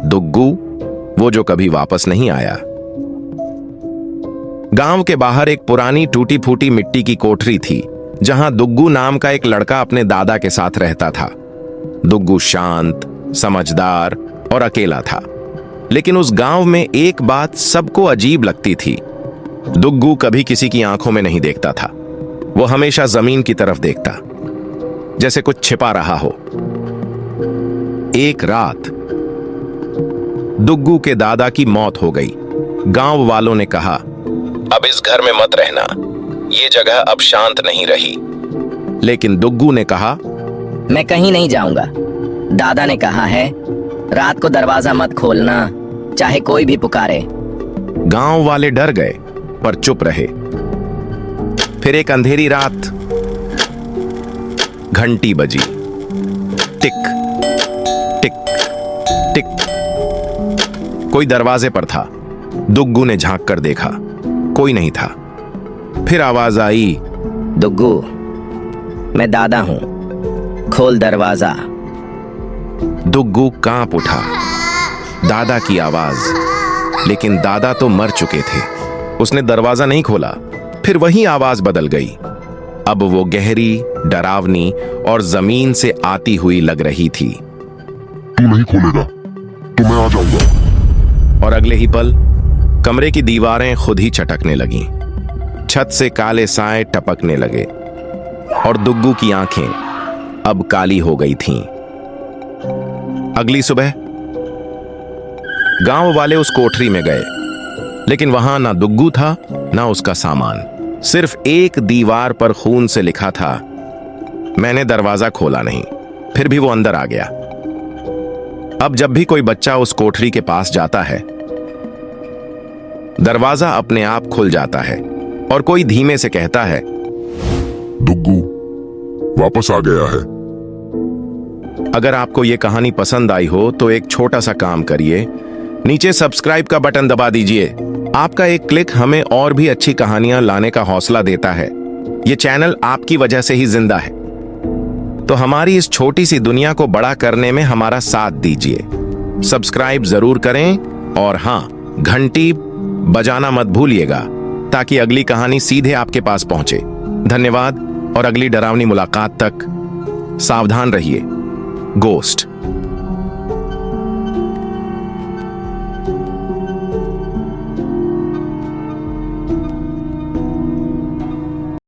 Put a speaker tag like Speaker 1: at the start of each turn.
Speaker 1: दुग्गू, वो जो कभी वापस नहीं आया। गांव के बाहर एक पुरानी टूटी फूटी मिट्टी की कोठरी थी, जहां दुग्गू नाम का एक लड़का अपने दादा के साथ रहता था। दुग्गू शांत, समझदार और अकेला था, लेकिन उस गांव में एक बात सबको अजीब लगती थी। दुग्गू कभी किसी की आंखों में नहीं देखता था। वो हमेशा जमीन की तरफ देखता, जैसे कुछ छिपा रहा हो। एक रात दुग्गू के दादा की मौत हो गई। गांव वालों ने कहा, अब इस घर में मत रहना, ये जगह अब शांत नहीं रही। लेकिन दुग्गू ने कहा,
Speaker 2: मैं कहीं नहीं जाऊंगा। दादा ने कहा है, रात को दरवाजा मत खोलना, चाहे कोई भी पुकारे।
Speaker 1: गांव वाले डर गए पर चुप रहे। फिर एक अंधेरी रात घंटी बजी। टिक टिक टिक। कोई दरवाजे पर था। दुग्गू ने झांक कर देखा, कोई नहीं था। फिर आवाज आई,
Speaker 2: दुग्गू, मैं दादा हूं, खोल दरवाजा।
Speaker 1: दुग्गू कांप उठा। दादा की आवाज, लेकिन दादा तो मर चुके थे। उसने दरवाजा नहीं खोला। फिर वही आवाज बदल गई। अब वो गहरी, डरावनी और जमीन से आती हुई लग रही थी।
Speaker 3: तू नहीं खोलेगा तो मैं आ जाऊंगा।
Speaker 1: और अगले ही पल कमरे की दीवारें खुद ही चटकने लगीं। छत से काले साए टपकने लगे और दुग्गू की आंखें अब काली हो गई थीं। अगली सुबह गांव वाले उस कोठरी में गए, लेकिन वहां ना दुग्गू था ना उसका सामान। सिर्फ एक दीवार पर खून से लिखा था, मैंने दरवाजा खोला नहीं। फिर भी वो अंदर आ गया। अब जब भी कोई बच्चा उस कोठरी के पास जाता है, दरवाजा अपने आप खुल जाता है और कोई धीमे से कहता है,
Speaker 3: दुग्गू वापस आ गया है।
Speaker 1: अगर आपको यह कहानी पसंद आई हो तो एक छोटा सा काम करिए, नीचे सब्सक्राइब का बटन दबा दीजिए। आपका एक क्लिक हमें और भी अच्छी कहानियां लाने का हौसला देता है। यह चैनल आपकी वजह से ही जिंदा है, तो हमारी इस छोटी सी दुनिया को बड़ा करने में हमारा साथ दीजिए। सब्सक्राइब जरूर करें और हां, घंटी बजाना मत भूलिएगा, ताकि अगली कहानी सीधे आपके पास पहुंचे। धन्यवाद और अगली डरावनी मुलाकात तक सावधान रहिए। गोस्ट।